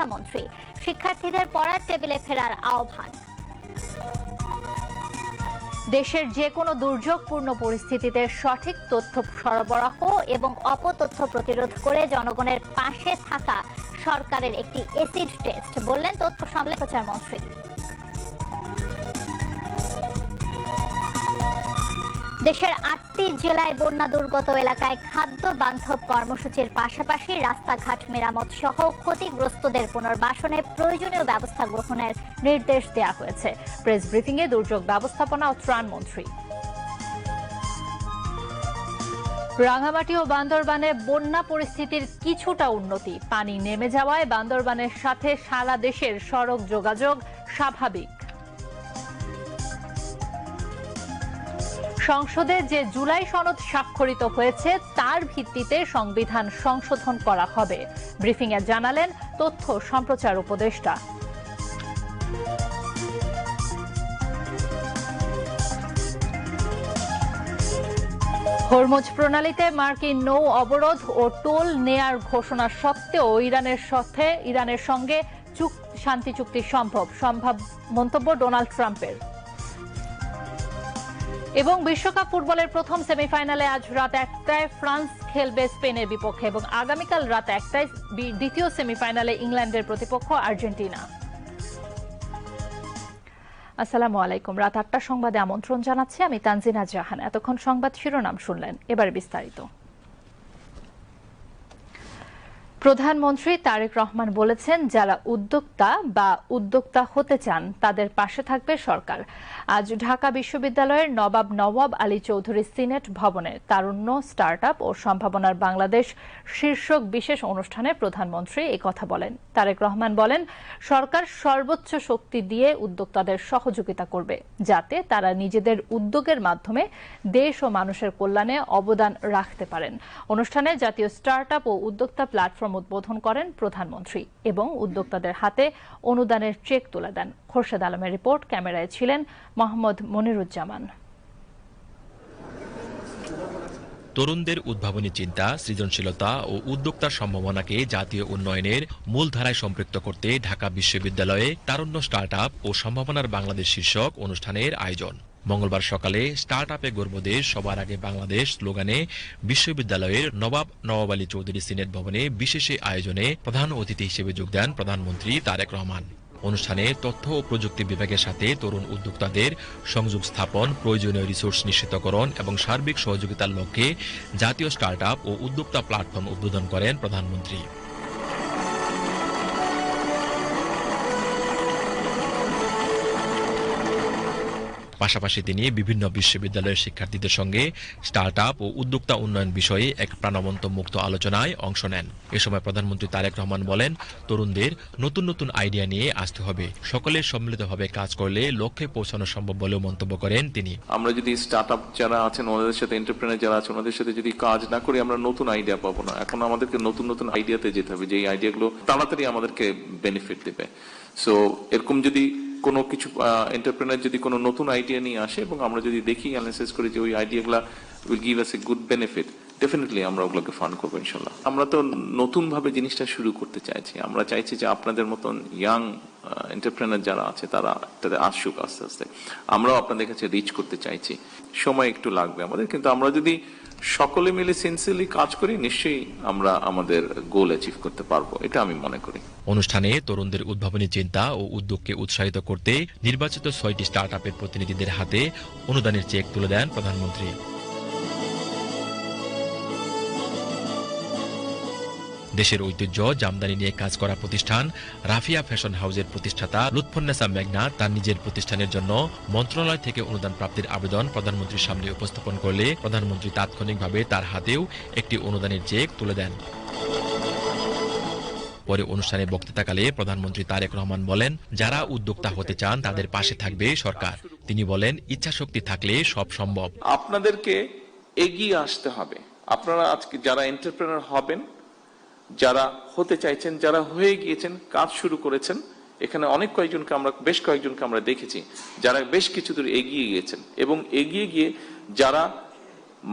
শিক্ষামন্ত্রী। শিক্ষার্থীদের পড়ার টেবিলে ফেরার আহ্বান। দেশের যে কোনো দুর্যোগপূর্ণ পরিস্থিতিতে সঠিক তথ্য সরবরাহ এবং অপতথ্য প্রতিরোধ করে জনগণের পাশে থাকা সরকারের একটি এসিড টেস্ট, বললেন তথ্য সম্প্রচার মন্ত্রী। দেশের ৮টি জেলায় বন্যা দুর্গত এলাকায় খাদ্য বান্ধব কর্মসূচির পাশাপাশি রাস্তাঘাট মেরামত সহ ক্ষতিগ্রস্তদের পুনর্বাসনে প্রয়োজনীয় ব্যবস্থা গ্রহণের নির্দেশ দেওয়া হয়েছে। প্রেস ব্রিফিংয়ে দুর্যোগ ব্যবস্থাপনা ও ত্রাণ মন্ত্রী। রাঙামাটি ও বান্দরবানে বন্যা পরিস্থিতির কিছুটা উন্নতি। পানি নেমে যাওয়ায় বান্দরবানের সাথে সারা দেশের সড়ক যোগাযোগ স্বাভাবিক। সংসদে যে জুলাই সনদ স্বাক্ষরিত হয়েছে তার ভিত্তিতে সংবিধান সংশোধন করা হবে, ব্রিফিংয়ে জানালেন তথ্য সম্প্রচার উপদেষ্টা। হরমুজ প্রণালীতে মার্কিন নৌ অবরোধ ও টোল নেয়ার ঘোষণা সত্ত্বেও ইরানের সঙ্গে শান্তি চুক্তি সম্ভব মন্তব্য ডোনাল্ড ট্রাম্পের। এবং বিশ্বকাপ ফুটবলের প্রথম সেমিফাইনালে আজ রাত ১টায় ফ্রান্স খেলবে স্পেনের বিপক্ষে এবং আগামীকাল রাত ১টায় দ্বিতীয় সেমিফাইনালে ইংল্যান্ডের প্রতিপক্ষ আর্জেন্টিনা। আসসালামু আলাইকুম। রাত ৮টার সংবাদে আমন্ত্রণ জানাচ্ছি আমি তানজিনা জাহান। এতক্ষণ সংবাদ শিরোনাম শুনলেন, এবার বিস্তারিত। প্রধানমন্ত্রী তারেক রহমান বলেছেন, যারা উদ্যোক্তা বা উদ্যোক্তা হতে চান তাদের পাশে থাকবে সরকার। আজ ঢাকা বিশ্ববিদ্যালয়ের নবাব নওয়াব আলী চৌধুরী সিনেট ভবনে তারুণ্য, স্টার্টআপ ও সম্ভাবনার বাংলাদেশ শীর্ষক বিশেষ অনুষ্ঠানে প্রধানমন্ত্রী একথা বলেন। তারেক রহমান বলেন, সরকার সর্বোচ্চ শক্তি দিয়ে উদ্যোক্তাদের সহযোগিতা করবে যাতে তারা নিজেদের উদ্যোগের মাধ্যমে দেশ ও মানুষের কল্যাণে অবদান রাখতে পারেন। অনুষ্ঠানে জাতীয় স্টার্টআপ ও উদ্যোক্তা প্ল্যাটফর্ম উদ্বোধন করেন প্রধানমন্ত্রী এবং উদ্যোক্তাদের হাতে অনুদানের চেক তুলে দেন। খোরশেদ আলমের রিপোর্ট, ক্যামেরায় ছিলেন মোহাম্মদ মনিরুজ্জামান। তরুণদের উদ্ভাবনী চিন্তা, সৃজনশীলতা ও উদ্যোক্তার সম্ভাবনাকে জাতীয় উন্নয়নের মূলধারায় সম্পৃক্ত করতে ঢাকা বিশ্ববিদ্যালয়ে তারুণ্য, স্টার্টআপ ও সম্ভাবনার বাংলাদেশ শীর্ষক অনুষ্ঠানের আয়োজন। মঙ্গলবার সকালে স্টার্টআপে গর্ব দেশ, সবার আগে বাংলাদেশ স্লোগানে বিশ্ববিদ্যালয়ের নবাব নওয়াব আলী চৌধুরী সিনেট ভবনে বিশেষ আয়োজনে প্রধান অতিথি হিসেবে যোগ দেন প্রধানমন্ত্রী তারেক রহমান। অনুষ্ঠানে তথ্য ও প্রযুক্তি বিভাগের সাথে তরুণ উদ্যোক্তাদের সংযোগ স্থাপন, প্রয়োজনীয় রিসোর্স নিশ্চিতকরণ এবং সার্বিক সহযোগিতার লক্ষ্যে জাতীয় স্টার্টআপ ও উদ্যোক্তা প্ল্যাটফর্ম উদ্বোধন করেন প্রধানমন্ত্রী। পাশাপাশি তিনি বিভিন্ন বিশ্ববিদ্যালয়ের শিক্ষার্থীদের সঙ্গে স্টার্টআপ ও উদ্যোক্তা উন্নয়ন বিষয়ে এক প্রাণবন্ত মুক্ত আলোচনায় অংশ নেন। এ সময় প্রধানমন্ত্রী তারেক রহমান বলেন, তরুণদের নতুন নতুন আইডিয়া নিয়ে আসতে হবে, সকলের সম্মিলিতভাবে কাজ করলে লক্ষ্যে পৌঁছানো সম্ভব বলেও মন্তব্য করেন তিনি। আমরা যদি স্টার্টআপ যারা আছেন ওনাদের সাথে, এন্টারপ্রেনার যারা আছেন ওনাদের সাথে যদি কাজ না করি আমরা নতুন আইডিয়া পাবো না। এখন আমাদেরকে নতুন নতুন আইডিয়াতে যেতে হবে, যে এই আইডিয়াগুলো তাড়াতাড়ি আমাদেরকে বেনিফিট দেবে। সো এরকম যদি কোনো কিছু এন্টারপ্রেনার যদি কোনো নতুন আইডিয়া নিয়ে আসে এবং আমরা যদি দেখি, অ্যানালাইসিস করি যে ওই আইডিয়াগুলো will give us a good benefit, definitely আমরা ওগুলোকে ফান্ড করবো ইনশাল্লাহ। আমরা তো নতুন ভাবে জিনিসটা শুরু করতে চাইছি। আমরা চাইছি যে আপনাদের মতন ইয়াং এন্টারপ্রেনার যারা আছে তারা তাদের আসুক আস্তে আস্তে। আমরাও আপনাদের কাছে রিচ করতে চাইছি। সময় একটু লাগবে আমাদের, কিন্তু আমরা যদি সকলে মিলে সিনসিয়ারলি কাজ করি নিশ্চয়ই আমরা আমাদের গোল অ্যাচিভ করতে পারবো, এটা আমি মনে করি। অনুষ্ঠানে তরুণদের উদ্ভাবনী চিন্তা ও উদ্যোগকে উৎসাহিত করতে নির্বাচিত ৬টি স্টার্টআপের প্রতিনিধিদের হাতে অনুদানের চেক তুলে দেন প্রধানমন্ত্রী। দেশের ঐতিহ্য জামদানি নিয়ে কাজ করা প্রতিষ্ঠান রাফিয়া ফ্যাশন হাউসের প্রতিষ্ঠাতা লুৎফুন্নেসা মেঘনা তার নিজের প্রতিষ্ঠানের জন্য মন্ত্রণালয় থেকে অনুদান প্রাপ্তির আবেদন প্রধানমন্ত্রীর সামনে উপস্থাপন করলে প্রধানমন্ত্রী তাৎক্ষণিকভাবে তার হাতেও একটি অনুদানের চেক তুলে দেন। পরে অনুষ্ঠানে বক্তৃতাকালে প্রধানমন্ত্রী তারেক রহমান বলেন, যারা উদ্যোক্তা হতে চান তাদের পাশে থাকবে সরকার। তিনি বলেন, ইচ্ছাশক্তি থাকলে সব সম্ভব। আপনাদেরকে এগিয়ে আসতে হবে। আপনারা আজকে যারা এন্টারপ্রেনার হবেন, যারা হতে চাইছেন, যারা হয়ে গিয়েছেন, কাজ শুরু করেছেন, এখানে বেশ কয়েকজনকে আমরা দেখেছি যারা বেশ কিছু দূর এগিয়ে গিয়েছেন এবং এগিয়ে গিয়ে যারা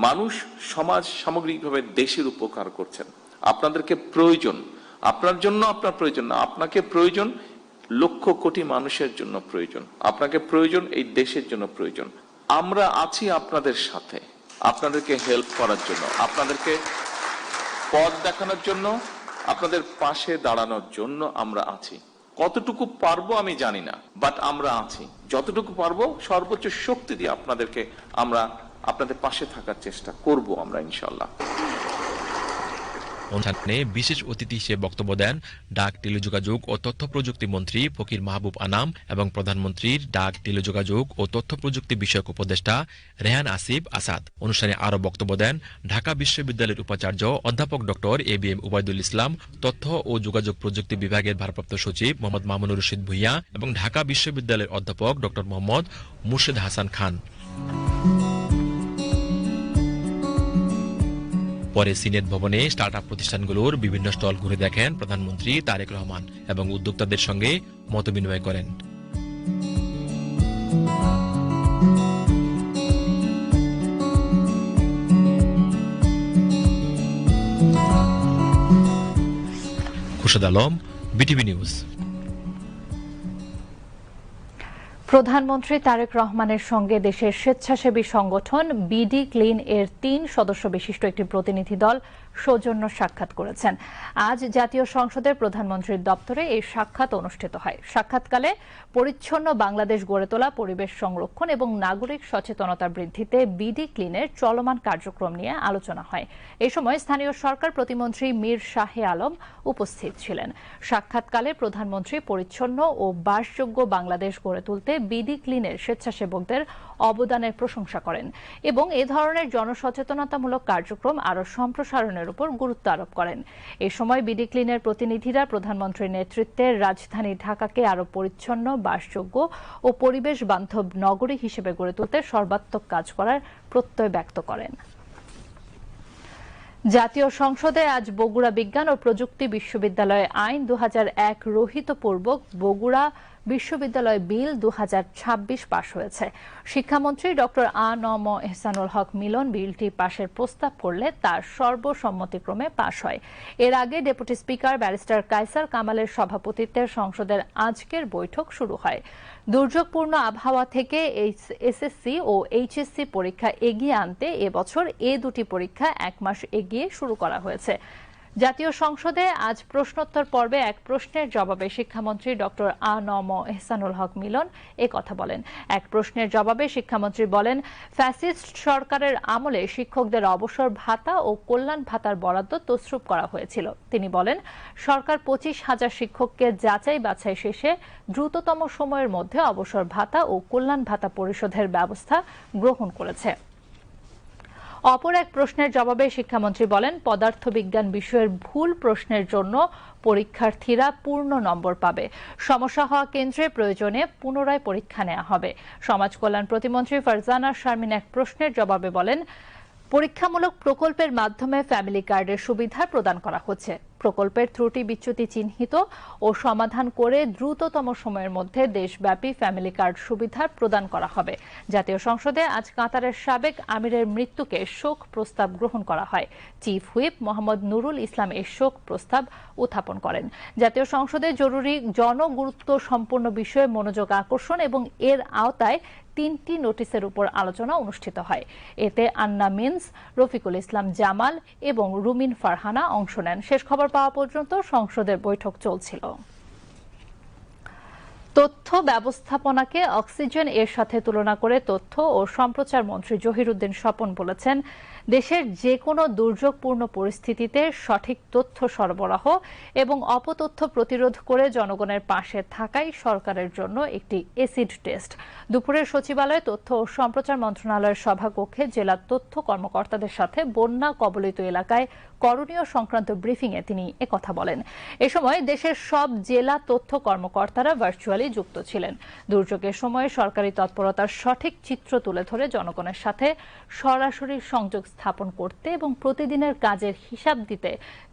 মানুষ, সমাজ, সামগ্রিকভাবে দেশের উপকার করছেন। আপনাদেরকে প্রয়োজন। আপনার জন্য আপনার প্রয়োজন না, আপনাকে প্রয়োজন লক্ষ কোটি মানুষের জন্য প্রয়োজন, আপনাকে প্রয়োজন এই দেশের জন্য প্রয়োজন। আমরা আছি আপনাদের সাথে, আপনাদেরকে হেল্প করার জন্য, আপনাদেরকে পথ দেখানোর জন্য, আপনাদের পাশে দাঁড়ানোর জন্য আমরা আছি। কতটুকু পারবো আমি জানি না, বাট আমরা আছি। যতটুকু পারবো সর্বোচ্চ শক্তি দিয়ে আমরা আপনাদের পাশে থাকার চেষ্টা করব আমরা ইনশাআল্লাহ। অনুষ্ঠানে বিশেষ অতিথি হিসেবে বক্তব্য দেন ডাক, টেলিযোগাযোগ ও তথ্য প্রযুক্তি মন্ত্রী ফকির মাহবুব আনাম এবং প্রধানমন্ত্রীর ডাক, টেলিযোগাযোগ ও তথ্য প্রযুক্তি বিষয়ক উপদেষ্টা রেহান আসিফ আসাদ। অনুষ্ঠানে আরও বক্তব্য দেন ঢাকা বিশ্ববিদ্যালয়ের উপাচার্য অধ্যাপক ডক্টর ABM উবাইদুল ইসলাম, তথ্য ও যোগাযোগ প্রযুক্তি বিভাগের ভারপ্রাপ্ত সচিব মোহাম্মদ মামুনুর রশিদ ভূঁইয়া এবং ঢাকা বিশ্ববিদ্যালয়ের অধ্যাপক ডক্টর মোহাম্মদ মুর্শেদ হাসান খান। পরে সিনেট ভবনে স্টার্টআপ প্রতিষ্ঠানগুলোর বিভিন্ন স্টল ঘুরে দেখেন প্রধানমন্ত্রী তারেক রহমান এবং উদ্যোক্তাদের সঙ্গে মতবিনিময় করেন। Khurshed Alam, BTV news. প্রধানমন্ত্রী তারেক রহমানের সঙ্গে দেশের স্বেচ্ছাসেবী সংগঠন বিডি ক্লিন এর ৩ সদস্য বিশিষ্ট একটি প্রতিনিধি দল সৌজন্য সাক্ষাৎ করেছেন। আজ জাতীয় সংসদের প্রধানমন্ত্রীর দপ্তরে এই সাক্ষাৎ অনুষ্ঠিত হয়। সাক্ষাৎকালে পরিচ্ছন্ন বাংলাদেশ গড়ে তোলা, পরিবেশ সংরক্ষণ এবং নাগরিক সচেতনতা বৃদ্ধিতে বিডি ক্লিনের চলমান কার্যক্রম নিয়ে আলোচনা হয়। এ সময় স্থানীয় সরকার প্রতিমন্ত্রী মীর শাহে আলম উপস্থিত ছিলেন। সাক্ষাৎকালে প্রধানমন্ত্রী পরিচ্ছন্ন ও বাসযোগ্য বাংলাদেশ গড়ে তুলতে বিডি ক্লিনের স্বেচ্ছাসেবকদের অবদানের প্রশংসা করেন এবং এ ধরনের জনসচেতনতামূলক কার্যক্রম আরও সম্প্রসারণের উপর গুরুত্ব আরোপ করেন। এ সময় বিডি ক্লিনের প্রতিনিধিরা প্রধানমন্ত্রীর নেতৃত্বে রাজধানী ঢাকাকে আরও পরিচ্ছন্ন, বাসযোগ্য ও পরিবেশ বান্ধব নগরী হিসেবে গড়ে তুলতে সর্বাত্মক কাজ করার প্রত্যয় ব্যক্ত করেন। জাতীয় সংসদে আজ বগুড়া বিজ্ঞান ও প্রযুক্তি বিশ্ববিদ্যালয় আইন 2001 রহিতপূর্বক বগুড়া বিশ্ববিদ্যালয় বিল 2026 পাশ হয়েছে। শিক্ষামন্ত্রী ডক্টর আ.ন.ম এহসানুল হক মিলন বিলটি পাশের প্রস্তাব করলে তা সর্বসম্মতিক্রমে পাশ হয়। এর আগে ডেপুটি স্পিকার ব্যারিস্টার কায়সার কামালের সভাপতিত্বে সংসদের আজকের বৈঠক শুরু হয়। দুর্যোগপূর্ণ আবহাওয়া থেকে এসএসসি ও এইচএসসি পরীক্ষা এগিয়ে আনতে এবছর এ দুটি পরীক্ষা 1 মাস এগিয়ে শুরু করা হয়েছে। জাতীয় সংসদে আজ প্রশ্নোত্তর পর্বে এক প্রশ্নের জবাবে শিক্ষামন্ত্রী ডক্টর আ.ন.ম এহসানুল হক মিলন কথা বলেন। এক প্রশ্নের জবাবে শিক্ষামন্ত্রী বলেন, ফ্যাসিস্ট সরকারের আমলে শিক্ষকদের অবসর ভাতা ও কল্যাণ ভাতার বরাদ্দ তছরূপ করা হয়েছিল। তিনি বলেন, সরকার 25,000 শিক্ষককে যাচাই বাছাই শেষে দ্রুততম সময়ের মধ্যে অবসর ভাতা ও কল্যাণ ভাতা পরিশোধের ব্যবস্থা গ্রহণ করেছে। অপর এক প্রশ্নের জবাবে শিক্ষামন্ত্রী বলেন, পদার্থবিজ্ঞান বিষয়ের ভুল প্রশ্নের জন্য পরীক্ষার্থীরা পূর্ণ নম্বর পাবে। সমস্যা হওয়া কেন্দ্রে প্রয়োজনে পুনরায় পরীক্ষা নেওয়া হবে। সমাজ কল্যাণ প্রতিমন্ত্রী ফারজানা শারমিন এক প্রশ্নের জবাবে বলেন, পরীক্ষামূলক প্রকল্পের মাধ্যমে ফ্যামিলি কার্ডের সুবিধা প্রদান করা হচ্ছে। প্রকল্পের ত্রুটি বিচ্যুতি চিহ্নিত ও সমাধান করে দ্রুততম সময়ের মধ্যে দেশব্যাপী ফ্যামিলি কার্ড সুবিধা প্রদান করা হবে। জাতীয় সংসদে আজ কাতারের সাবেক আমিরের মৃত্যুকে শোক প্রস্তাব গ্রহণ করা হয়। চিফ হুইপ মোহাম্মদ নুরুল ইসলাম এই শোক প্রস্তাব উত্থাপন করেন। জাতীয় সংসদে জরুরি জনগুরুত্ব সম্পন্ন বিষয়ে মনোযোগ আকর্ষণ এবং এর আওতায় 3টি নোটিশের উপর আলোচনা অনুষ্ঠিত হয়। এতে আন্না মিন্স, রফিকুল ইসলাম জামাল এবং রুমিন ফারহানা অংশ নেন। শেষ খবর পাওয়া পর্যন্ত সংসদের বৈঠক চলছিল। তথ্য ব্যবস্থাপনাকে অক্সিজেন এর সাথে তুলনা করে তথ্য ও সম্প্রচার মন্ত্রী জহিরুদ্দিন স্বপন বলেছেন, দেশের যে কোনো দুর্যোগপূর্ণ পরিস্থিতিতে সঠিক তথ্য সরবরাহ এবং অপতথ্য প্রতিরোধ করে জনগণের পাশে থাকাই সরকারের জন্য একটি এসিড টেস্ট। দুপুরে সচিবালয়ে তথ্য ও সম্প্রচার মন্ত্রণালয়ের সভাকক্ষে জেলা তথ্য কর্মকর্তাদের সাথে বন্যা কবলিত এলাকায় করণীয় সংক্রান্ত ব্রিফিংয়ে তিনি একথা বলেন। এ সময় দেশের সব জেলা তথ্য কর্মকর্তারা ভার্চুয়ালি যুক্ত ছিলেন। দুর্যোগের সময় সরকারি তৎপরতার সঠিক চিত্র তুলে ধরে জনগণের সাথে সরাসরি সংযোগ স্থাপন করতে এবং প্রতিদিনের কাজের হিসাব দিতে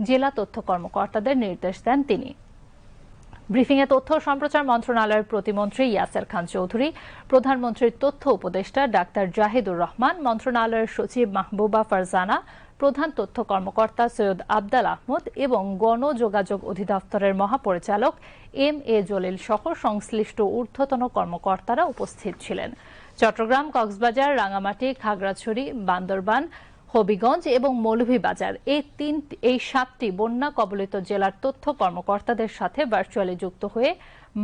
জেলা তথ্য কর্মকর্তাদের নির্দেশ দেন তিনি। ব্রিফিংয়ে তথ্য ও সম্প্রচার মন্ত্রণালয়ের প্রতিমন্ত্রী ইয়াসের খান চৌধুরী, প্রধানমন্ত্রীর তথ্য উপদেষ্টা ডাক্তার জাহিদুর রহমান, মন্ত্রণালয়ের সচিব মাহবুবা ফারজানা, প্রধান তথ্য কর্মকর্তা সৈয়দ আবদাল আহমদ এবং গণযোগাযোগ অধিদপ্তরের মহাপরিচালক MA জলিল সহ সংশ্লিষ্ট ঊর্ধ্বতন কর্মকর্তারা উপস্থিত ছিলেন। চট্টগ্রাম, কক্সবাজার, রাঙামাটি, খাগড়াছড়ি, বান্দরবান, হবিগঞ্জ এবং মৌলভীবাজার এই 7টি বন্যা কবলিত জেলার তথ্য কর্মকর্তাদের সাথে ভার্চুয়ালি যুক্ত হয়ে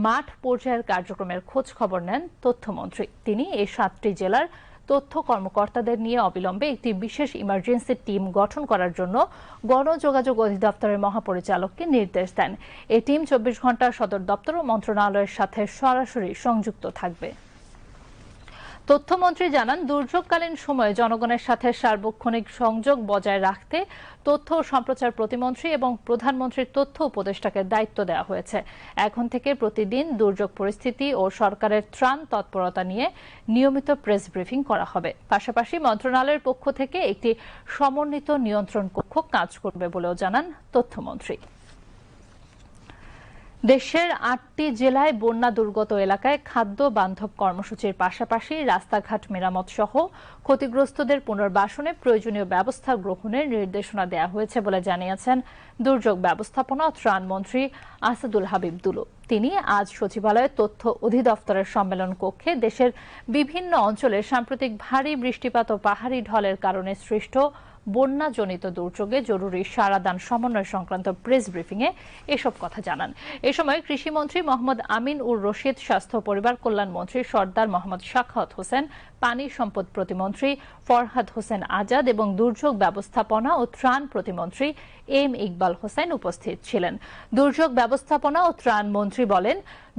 মাঠ পর্যায়ের কার্যক্রমের খোঁজ খবর নেন তথ্যমন্ত্রী। তিনি এই 7টি জেলার তথ্য কর্মকর্তাদের নিয়ে অবিলম্বে একটি বিশেষ ইমার্জেন্সি টিম গঠন করার জন্য গণযোগাযোগ অধিদপ্তরের মহাপরিচালককে নির্দেশ দেন। এই টিম 24 ঘণ্টা সদর দপ্তর ও মন্ত্রণালয়ের সাথে সরাসরি সংযুক্ত থাকবে। তথ্যমন্ত্রী জানান, দুর্যোগকালীন সময়ে জনগণের সাথে সার্বক্ষণিক সংযোগ বজায় রাখতে তথ্য ও সম্প্রচার প্রতিমন্ত্রী এবং প্রধানমন্ত্রীর তথ্য উপদেষ্টাকে দায়িত্ব দেওয়া হয়েছে। এখন থেকে প্রতিদিন দুর্যোগ পরিস্থিতি ও সরকারের ত্রাণ তৎপরতা নিয়ে নিয়মিত প্রেস ব্রিফিং করা হবে। পাশাপাশি মন্ত্রণালয়ের পক্ষ থেকে একটি সমন্বিত নিয়ন্ত্রণ কক্ষ কাজ করবে বলেও জানান তথ্যমন্ত্রী। দেশের 8টি জেলায় বন্যা দুর্গত এলাকায় খাদ্য বান্ধব কর্মসূচির পাশাপাশি রাস্তাঘাট মেরামত সহ ক্ষতিগ্রস্তদের পুনর্বাসনে প্রয়োজনীয় ব্যবস্থা গ্রহণের নির্দেশনা দেওয়া হয়েছে বলে জানিয়েছেন দুর্যোগ ব্যবস্থাপনা ও ত্রাণ মন্ত্রী আসাদুল হাবিব দুলু। তিনি আজ সচিবালয়ে তথ্য অধিদপ্তরের সম্মেলন কক্ষে দেশের বিভিন্ন অঞ্চলে সাম্প্রতিক ভারী বৃষ্টিপাত ও পাহাড়ি ঢলের কারণে সৃষ্ট বন্যাজনিত দুর্যোগে জরুরি সারাদান সমন্বয় সংক্রান্ত প্রেস ব্রিফিংয়ে এসব কথা জানান। এ সময় কৃষিমন্ত্রী মোহাম্মদ আমিন উর রশিদ, স্বাস্থ্য পরিবার কল্যাণ মন্ত্রী সর্দার মোহাম্মদ সাখাওয়াত হোসেন, পানি সম্পদ প্রতিমন্ত্রী ফরহাদ হোসেন আজাদ এবং দুর্যোগ ব্যবস্থাপনা ও ত্রাণ প্রতিমন্ত্রী M ইকবাল হোসেন উপস্থিত ছিলেন। দুর্যোগ ব্যবস্থাপনা ও ত্রাণ মন্ত্রী বলেন,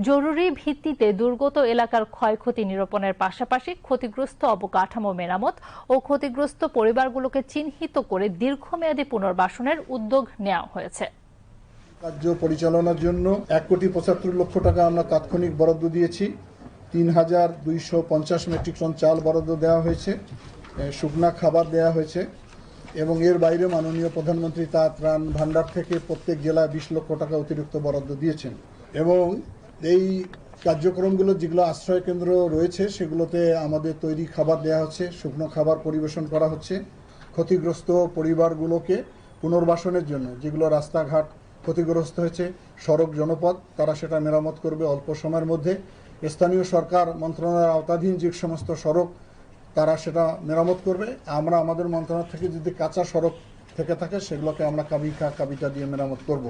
জরুরি ভিত্তিতে দুর্গত এলাকার ক্ষয়ক্ষতি নিরূপণের পাশাপাশি ক্ষতিগ্রস্ত অবকাঠামো মেরামত ও ক্ষতিগ্রস্ত পরিবারগুলোকে চিহ্নিত করে দীর্ঘমেয়াদী পুনর্বাসনের উদ্যোগ নেওয়া হয়েছে। কার্য পরিচালনার জন্য 1,75,00,000 টাকা আমরা তাৎক্ষণিক বরাদ্দ দিয়েছি। 3,250 মেট্রিক টন চাল বরাদ্দ দেওয়া হয়েছে, শুকনা খাবার দেওয়া হয়েছে এবং এর বাইরে মাননীয় প্রধানমন্ত্রী তার ত্রাণ ভান্ডার থেকে প্রত্যেক জেলায় 20 লক্ষ টাকা অতিরিক্ত বরাদ্দ দিয়েছেন। এবং এই কার্যক্রমগুলো যেগুলো আশ্রয় কেন্দ্র রয়েছে সেগুলোতে আমাদের তৈরি খাবার দেওয়া হচ্ছে, শুকনো খাবার পরিবেশন করা হচ্ছে। ক্ষতিগ্রস্ত পরিবারগুলোকে পুনর্বাসনের জন্য যেগুলো রাস্তাঘাট ক্ষতিগ্রস্ত হয়েছে, সড়ক জনপথ, তারা সেটা মেরামত করবে অল্প সময়ের মধ্যে। স্থানীয় সরকার মন্ত্রণালয়ের আওতাধীন যে সমস্ত সড়ক তারা সেটা মেরামত করবে। আমরা আমাদের মন্ত্রণালয় থেকে যদি কাঁচা সড়ক থেকে থাকে সেগুলোকে আমরা কাবিটা দিয়ে মেরামত করব।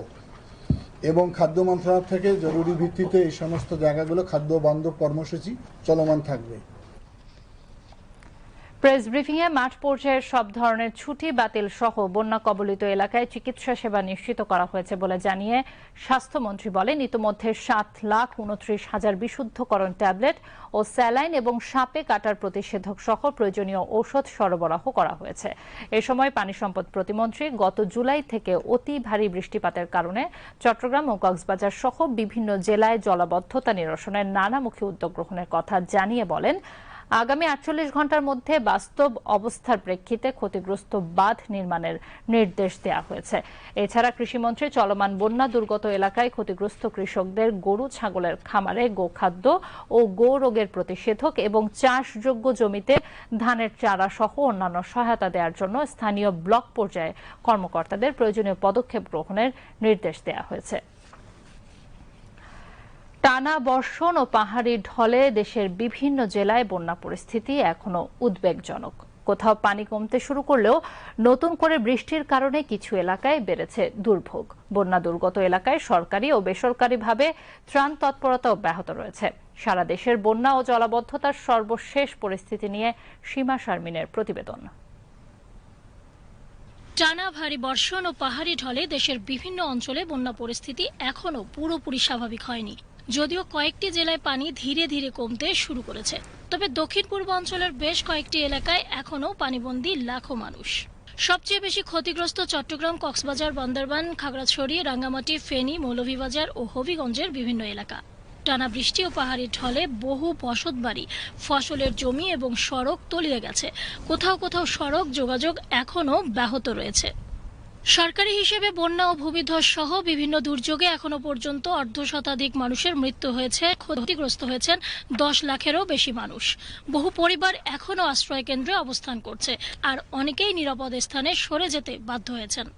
এবং খাদ্য মন্ত্রণালয় থেকে জরুরি ভিত্তিতে এই সমস্ত জায়গাগুলো খাদ্য বান্ধব কর্মসূচি চলমান থাকবে। প্রেস ব্রিফিংয়ে মাঠ পর্যায়ের সব ধরনের ছুটি বাতিল সহ বন্যা কবলিত এলাকায় চিকিৎসা সেবা নিশ্চিত করা হয়েছে বলে জানিয়ে স্বাস্থ্যমন্ত্রী বলেন, ইতিমধ্যে 7,29,000 বিশুদ্ধকরণ ট্যাবলেট ও স্যালাইন এবং সাপে কাটার প্রতিষেধক সহ প্রয়োজনীয় ঔষধ সরবরাহ করা হয়েছে। এ সময় পানি সম্পদ প্রতিমন্ত্রী গত জুলাই থেকে অতি ভারী বৃষ্টিপাতের কারণে চট্টগ্রাম ও কক্সবাজার সহ বিভিন্ন জেলায় জলাবদ্ধতা নিরসনের নানামুখী উদ্যোগ গ্রহণের কথা জানিয়ে বলেন, আগামী 48 ঘণ্টার মধ্যে বাস্তব অবস্থার প্রেক্ষিতে ক্ষতিগ্রস্ত বাঁধ নির্মাণের নির্দেশ দেওয়া হয়েছে। এছাড়া কৃষিমন্ত্রী চলমান বন্যা দুর্গত এলাকায় ক্ষতিগ্রস্ত কৃষকদের গরু ছাগলের খামারে গোখাদ্য ও গো রোগের প্রতিষেধক এবং চাষযোগ্য জমিতে ধানের চারা সহ অন্যান্য সহায়তা দেওয়ার জন্য স্থানীয় ব্লক পর্যায়ে কর্মকর্তাদের প্রয়োজনীয় পদক্ষেপ গ্রহণের নির্দেশ দেওয়া হয়েছে। টানা বর্ষণ ও পাহাড়ি ঢলে দেশের বিভিন্ন জেলায় বন্যা পরিস্থিতি এখনো উদ্বেগজনক। কোথাও পানি কমতে শুরু করলেও নতুন করে বৃষ্টির কারণে কিছু এলাকায় বেড়েছে দুর্ভোগ। বন্যা দুর্গত এলাকায় সরকারি ও বেসরকারিভাবে ত্রাণ তৎপরতা অব্যাহত রয়েছে। সারা দেশের বন্যা ও জলাবদ্ধতার সর্বশেষ পরিস্থিতি নিয়ে সীমা শারমিনের প্রতিবেদন। টানা ভারী বর্ষণ ও পাহাড়ি ঢলে দেশের বিভিন্ন অঞ্চলে বন্যা পরিস্থিতি এখনো পুরোপুরি স্বাভাবিক হয়নি। যদিও কয়েকটি জেলায় পানি ধীরে ধীরে কমতে শুরু করেছে, তবে দক্ষিণ পূর্ব অঞ্চলের বেশ কয়েকটি এলাকায় এখনো পানিবন্দী লাখো মানুষ। সবচেয়ে বেশি ক্ষতিগ্রস্ত চট্টগ্রাম, কক্সবাজার, বান্দরবান, খাগড়াছড়ি, রাঙ্গামাটি, ফেনী, মৌলভীবাজার ও হবিগঞ্জের বিভিন্ন এলাকা। টানা বৃষ্টি ও পাহাড়ি ঢলে বহু বসতবাড়ি, ফসলের জমি এবং সড়ক তলিয়ে গেছে। কোথাও কোথাও সড়ক যোগাযোগ এখনো ব্যাহত রয়েছে। সরকারি হিসেবে বন্যা ও ভূমিধস সহ বিভিন্ন দুর্যোগে এখনো পর্যন্ত অর্ধশতাধিক মানুষের মৃত্যু হয়েছে, ক্ষতিগ্রস্ত হয়েছেন 10 লাখেরও বেশি মানুষ। বহু পরিবার এখনো আশ্রয় কেন্দ্রে অবস্থান করছে, আর অনেকেই নিরাপদ স্থানে সরে যেতে বাধ্য হয়েছেন।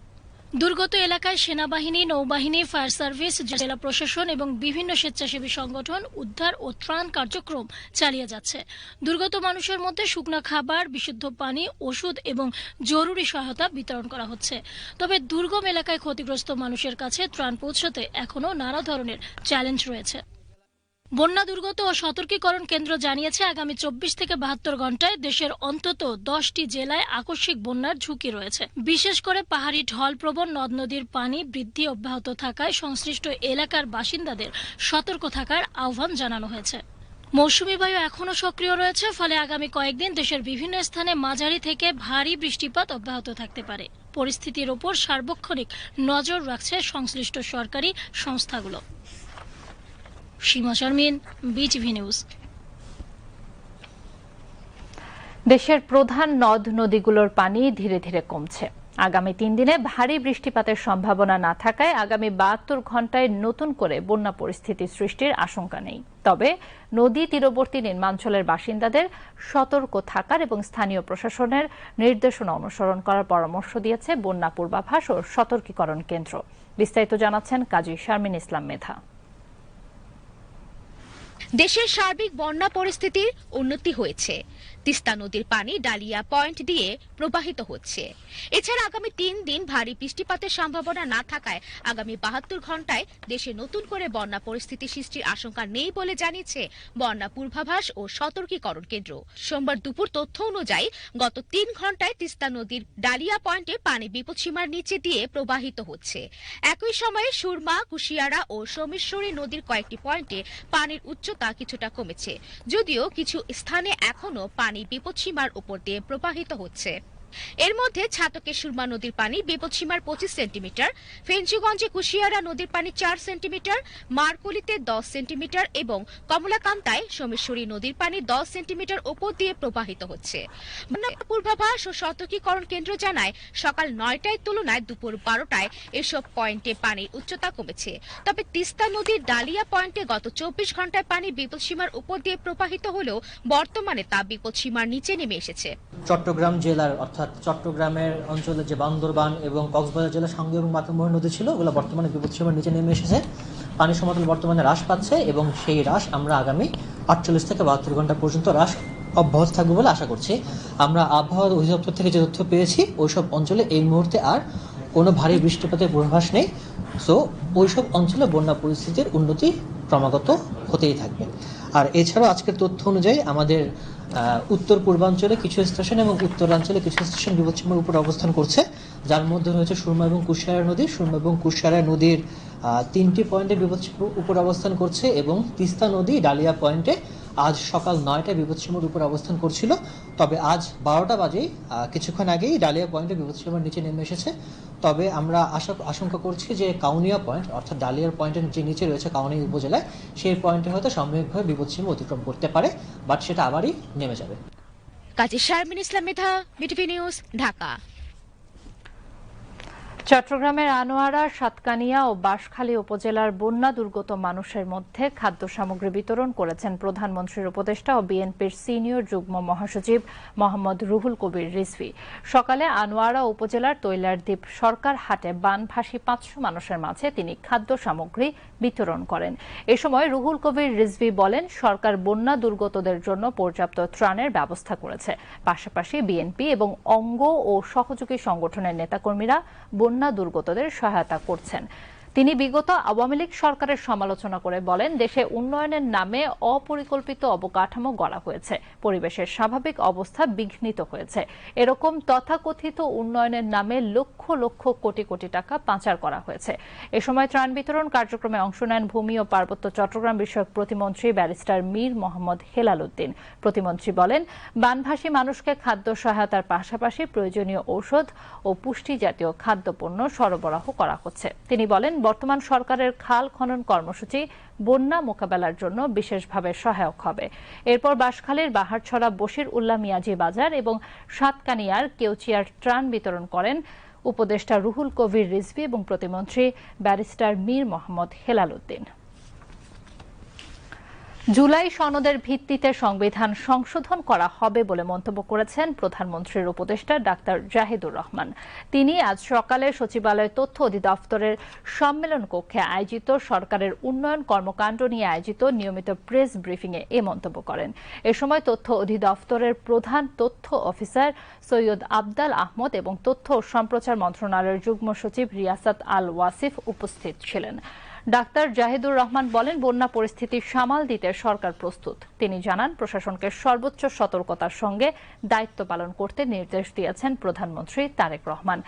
দুর্গত এলাকায় সেনাবাহিনী, নৌবাহিনী, ফায়ার সার্ভিস, জেলা প্রশাসন এবং বিভিন্ন স্বেচ্ছাসেবী সংগঠন উদ্ধার ও ত্রাণ কার্যক্রম চালিয়ে যাচ্ছে। দুর্গত মানুষের মধ্যে শুকনো খাবার, বিশুদ্ধ পানি, ওষুধ এবং জরুরি সহায়তা বিতরণ করা হচ্ছে। তবে দুর্গম এলাকায় ক্ষতিগ্রস্ত মানুষের কাছে ত্রাণ পৌঁছতে এখনো নানা ধরনের চ্যালেঞ্জ রয়েছে। বন্যা দুর্গত ও সতর্কীকরণ কেন্দ্র জানিয়েছে, আগামী 24 থেকে 72 ঘন্টায় দেশের অন্তত 10টি জেলায় আকস্মিক বন্যার ঝুঁকি রয়েছে। বিশেষ করে পাহাড়ি ঢলপ্রবণ নদ নদীর পানি বৃদ্ধি অব্যাহত থাকায় সংশ্লিষ্ট এলাকার বাসিন্দাদের সতর্ক থাকার আহ্বান জানানো হয়েছে। মৌসুমী বায়ু এখনো সক্রিয় রয়েছে, ফলে আগামী কয়েকদিন দেশের বিভিন্ন স্থানে মাঝারি থেকে ভারী বৃষ্টিপাত অব্যাহত থাকতে পারে। পরিস্থিতির ওপর সার্বক্ষণিক নজর রাখছে সংশ্লিষ্ট সরকারি সংস্থাগুলো। সীমা শারমিন, বিটিভি নিউজ। দেশের প্রধান নদ নদীগুলোর পানি ধীরে ধীরে কমছে। আগামী 3 দিনে ভারী বৃষ্টিপাতের সম্ভাবনা না থাকায় আগামী 72 ঘন্টায় নতুন করে বন্যা পরিস্থিতি সৃষ্টির আশঙ্কা নেই। তবে নদী তীরবর্তী নিম্নাঞ্চলের বাসিন্দাদের সতর্ক থাকার এবং স্থানীয় প্রশাসনের নির্দেশনা অনুসরণ করার পরামর্শ দিয়েছে বন্যা পূর্বাভাস ও সতর্কীকরণ কেন্দ্র। বিস্তারিত জানাচ্ছেন কাজী শারমিন ইসলাম মেধা। দেশের সার্বিক বন্যা পরিস্থিতির উন্নতি হয়েছে। তিস্তা নদীর পানি ডালিয়া পয়েন্ট দিয়ে প্রবাহিত হচ্ছে। এছাড়া আগামী 3 দিন ভারী বৃষ্টিপাতের সম্ভাবনা না থাকায় আগামী 72 ঘন্টায় দেশে নতুন করে বন্যা পরিস্থিতি সৃষ্টির আশঙ্কা নেই বলে জানিয়েছে বন্যা পূর্বাভাস ও সতর্কীকরণ কেন্দ্র। সোমবার দুপুর তথ্য অনুযায়ী গত 3 ঘন্টায় তিস্তা নদীর ডালিয়া পয়েন্টে পানি বিপদসীমার নিচে দিয়ে প্রবাহিত হচ্ছে। একই সময়ে সুরমা, কুশিয়ারা ও সোমেশ্বরী নদীর কয়েকটি পয়েন্টে পানির উচ্চতা কিছুটা কমেছে, যদিও কিছু স্থানে এখনো পানি বিপদসীমার উপর দিয়ে প্রবাহিত হচ্ছে। এর মধ্যে ছাতকে সুরমা নদীর পানি বিপদসীমার 25 সেন্টিমিটার, ফেঞ্চুগঞ্জে কুশিয়ারা নদীর পানি 4 সেন্টিমিটার, মারকুলিতে 10 সেন্টিমিটার এবং কমলাকান্তায় সোমেশ্বরী নদীর পানি 10 সেন্টিমিটার উপর দিয়ে প্রবাহিত হচ্ছে। বন্যা পূর্বাভাস ও সতর্কীকরণ কেন্দ্র জানায়, সকাল 9টায় তুলনায় দুপুর 12টায় এসব পয়েন্টে পানির উচ্চতা কমেছে। তবে তিস্তা নদীর ডালিয়া পয়েন্টে গত 24 ঘন্টায় পানি বিপদসীমার উপর দিয়ে প্রবাহিত হলেও বর্তমানে তা বিপদসীমার নিচে নেমে এসেছে। চট্টগ্রাম জেলার অর্থাৎ চট্টগ্রামের অঞ্চলে যে বান্দরবান এবং কক্সবাজার জেলার সঙ্গে এবং মাতামুহুরী নদী ছিল, ওগুলো বর্তমানে বিপদসীমার নিচে নেমে এসেছে। পানি সমতল বর্তমানে হ্রাস পাচ্ছে এবং সেই হ্রাস আমরা আগামী 48 থেকে 72 ঘন্টা পর্যন্ত হ্রাস অব্যাহত থাকবে বলে আশা করছি। আমরা আবহাওয়া অধিদপ্তর থেকে যে তথ্য পেয়েছি, ওইসব অঞ্চলে এই মুহূর্তে আর কোনো ভারী বৃষ্টিপাতের পূর্বাভাস নেই। সো ওইসব অঞ্চলে বন্যা পরিস্থিতির উন্নতি ক্রমাগত হতেই থাকবে। আর এছাড়াও আজকের তথ্য অনুযায়ী আমাদের উত্তর পূর্বাঞ্চলে কিছু স্টেশন এবং উত্তরাঞ্চলে কিছু স্টেশন বিপদসীমার উপর অবস্থান করছে, যার মধ্যে রয়েছে সুরমা এবং কুশিয়ারা নদী। সুরমা এবং কুশিয়ারা নদীর 3টি পয়েন্টে বিপদসীমার উপর অবস্থান করছে এবং তিস্তা নদী ডালিয়া পয়েন্টে আজ সকাল 9টায় বিপদসীমার উপর অবস্থান করছিল। তবে আজ 12টা বাজে কিছুক্ষণ আগেই ডালিয়া পয়েন্টে বিপদসীমার নিচে নেমে এসেছে। তবে আমরা আশঙ্কা করছি যে কাউনিয়া পয়েন্ট অর্থাৎ ডালিয়ার পয়েন্টের যে নিচে রয়েছে কাউনিয়া উপজেলায়, সেই পয়েন্টে হয়তো সাময়িকভাবে বিপদসীমা অতিক্রম করতে পারে, বাট সেটা আবারই নেমে যাবে। কাজী শারমিন ইসলাম মেধা, বিটিভি নিউজ, ঢাকা। চট্টগ্রামের আনোয়ারা, সাতকানিয়া ও বাঁশখালী উপজেলার বন্যা দুর্গত মানুষের মধ্যে খাদ্য সামগ্রী বিতরণ করেছেন প্রধানমন্ত্রীর উপদেষ্টা ও বিএনপির সিনিয়র যুগ্ম মহাসচিব মোহাম্মদ রুহুল কবির রিজভী। সকালে আনোয়ারা উপজেলার তৈলারদ্বীপ সরকার হাটে বানভাসী 500 মানুষের মাঝে তিনি খাদ্য সামগ্রী বিতরণ করেন। এ সময় রুহুল কবির রিজভী বলেন, সরকার বন্যা দুর্গতদের জন্য পর্যাপ্ত ত্রাণের ব্যবস্থা করেছে। পাশাপাশি বিএনপি এবং অঙ্গ ও সহযোগী সংগঠনের নেতাকর্মীরা বন্যা দুর্গতদের সহায়তা করছেন। তিনি বিগত আওয়ামী লীগ সরকারের সমালোচনা করে বলেন, দেশে উন্নয়নের নামে অপরিকল্পিত অবকাঠামো গড়া হয়েছে, পরিবেশের স্বাভাবিক অবস্থা বিঘ্নিত হয়েছে। এরকম তথাকথিত উন্নয়নের নামে লক্ষ লক্ষ কোটি কোটি টাকা পাচার করা হয়েছে। এ সময় ত্রাণ বিতরণ কার্যক্রমে অংশ নেন ভূমি ও পার্বত্য চট্টগ্রাম বিষয়ক প্রতিমন্ত্রী ব্যারিস্টার মীর মোহাম্মদ হেলাল উদ্দিন। প্রতিমন্ত্রী বলেন, বানভাসী মানুষকে খাদ্য সহায়তার পাশাপাশি প্রয়োজনীয় ঔষধ ও পুষ্টি জাতীয় খাদ্যপণ্য সরবরাহ করা হচ্ছে। তিনি বলেন, বর্তমান সরকারের খাল খনন কর্মসূচি বন্যা মোকাবেলার জন্য বিশেষভাবে সহায়ক হবে। এরপর বাঁশখালীর বাহারছড়া বশির উল্লাহ মিয়াজি বাজার এবং সাতকানিয়ার কেউচিয়ার ত্রাণ বিতরণ করেন উপদেষ্টা রুহুল কবির রিজভী এবং প্রতিমন্ত্রী ব্যারিস্টার মীর মোহাম্মদ হেলাল উদ্দিন। জুলাই সনদের ভিত্তিতে সংবিধান সংশোধন করা হবে বলে মন্তব্য করেছেন প্রধানমন্ত্রীর উপদেষ্টা ডাক্তার জাহিদুর রহমান। তিনি আজ সকালে সচিবালয় তথ্য অধিদপ্তরের সম্মেলন কক্ষে আয়োজিত সরকারের উন্নয়ন কর্মকাণ্ড নিয়ে আয়োজিত নিয়মিত প্রেস ব্রিফিংয়ে এ মন্তব্য করেন। এ সময় তথ্য অধিদপ্তরের প্রধান তথ্য অফিসার সৈয়দ আবদাল আহমদ এবং তথ্য ও সম্প্রচার মন্ত্রণালয়ের যুগ্ম সচিব রিয়াসাত আল ওয়াসিফ উপস্থিত ছিলেন। ডাক্তার জাহিদুর রহমান বলেন, বন্যা পরিস্থিতি সামাল দিতে সরকার প্রস্তুত। তিনি জানান, প্রশাসনকে সর্বোচ্চ সতর্কতার সঙ্গে দায়িত্ব পালন করতে নির্দেশ দিয়েছেন প্রধানমন্ত্রী তারেক রহমান।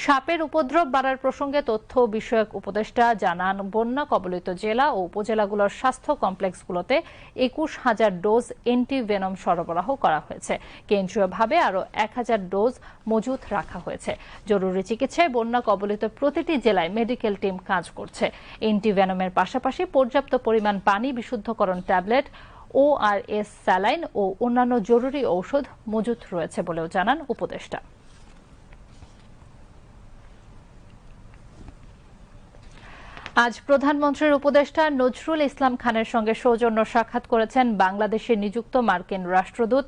সাপের উপদ্রব বাড়ার প্রসঙ্গে তথ্য বিষয়ক উপদেষ্টা জানান, বন্যা কবলিত জেলা ও উপজেলাগুলোর স্বাস্থ্য কমপ্লেক্সগুলোতে ২১,০০০ ডোজ অ্যান্টিভেনম সরবরাহ করা হয়েছে। কেন্দ্রীয়ভাবে আরও ১,০০০ ডোজ মজুত রাখা হয়েছে। জরুরি চিকিৎসায় বন্যা কবলিত প্রতিটি জেলায় মেডিকেল টিম কাজ করছে। অ্যান্টিভেনমের পাশাপাশি পর্যাপ্ত পরিমাণ পানি, বিশুদ্ধকরণ ট্যাবলেট, ORS স্যালাইন ও অন্যান্য জরুরি ঔষধ মজুত রয়েছে বলেও জানান উপদেষ্টা। আজ প্রধানমন্ত্রীর উপদেষ্টা নজরুল ইসলাম খানের সঙ্গে সৌজন্য সাক্ষাৎ করেছেন বাংলাদেশে নিযুক্ত মার্কিন রাষ্ট্রদূত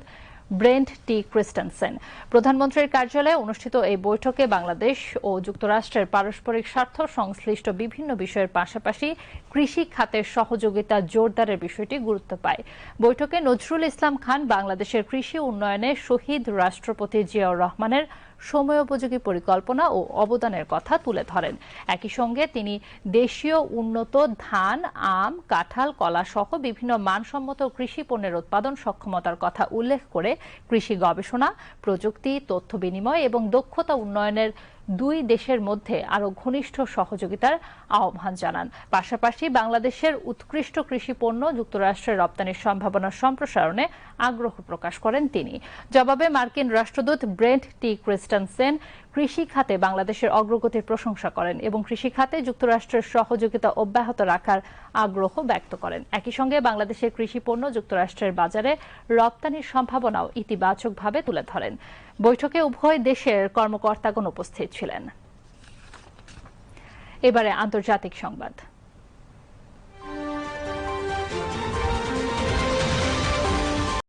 ব্রেন্ট টি ক্রিস্টেনসেন। প্রধানমন্ত্রীর কার্যালয়ে অনুষ্ঠিত এই বৈঠকে বাংলাদেশ ও যুক্তরাষ্ট্রের পারস্পরিক স্বার্থ সংশ্লিষ্ট বিভিন্ন বিষয়ের পাশাপাশি কৃষি খাতের সহযোগিতা জোরদারের বিষয়টি গুরুত্ব পায়। বৈঠকে নজরুল ইসলাম খান বাংলাদেশের কৃষি উন্নয়নে শহীদ রাষ্ট্রপতি জিয়াউর রহমানের সময়োপযোগী পরিকল্পনা ও অবদানের কথা তুলে ধরেন। একই সঙ্গে তিনি দেশীয় উন্নত ধান, আম, কাঁঠাল, কলা সহ বিভিন্ন মানসম্মত কৃষি পণ্যের উৎপাদন সক্ষমতার কথা উল্লেখ করে কৃষি গবেষণা, প্রযুক্তি, তথ্য বিনিময় এবং দক্ষতা উন্নয়নের দুই দেশের মধ্যে আরও ঘনিষ্ঠ সহযোগিতার আহ্বান জানান। পাশাপাশি বাংলাদেশের উৎকৃষ্ট কৃষি পণ্য যুক্তরাষ্ট্রের রপ্তানির সম্ভাবনা সম্প্রসারণে আগ্রহ প্রকাশ করেন তিনি। জবাবে মার্কিন রাষ্ট্রদূত ব্রেন্ট টি ক্রিস্টেনসেন কৃষি খাতে বাংলাদেশের অগ্রগতির প্রশংসা করেন এবং কৃষি খাতে যুক্তরাষ্ট্রের সহযোগিতা অব্যাহত রাখার আগ্রহ ব্যক্ত করেন। একই সঙ্গে বাংলাদেশের কৃষি পণ্য যুক্তরাষ্ট্রের বাজারে রপ্তানির সম্ভাবনাও ইতিবাচকভাবে তুলে ধরেন। বৈঠকে উভয় দেশের কর্মকর্তাগণ উপস্থিত ছিলেন। এবারে আন্তর্জাতিক সংবাদ।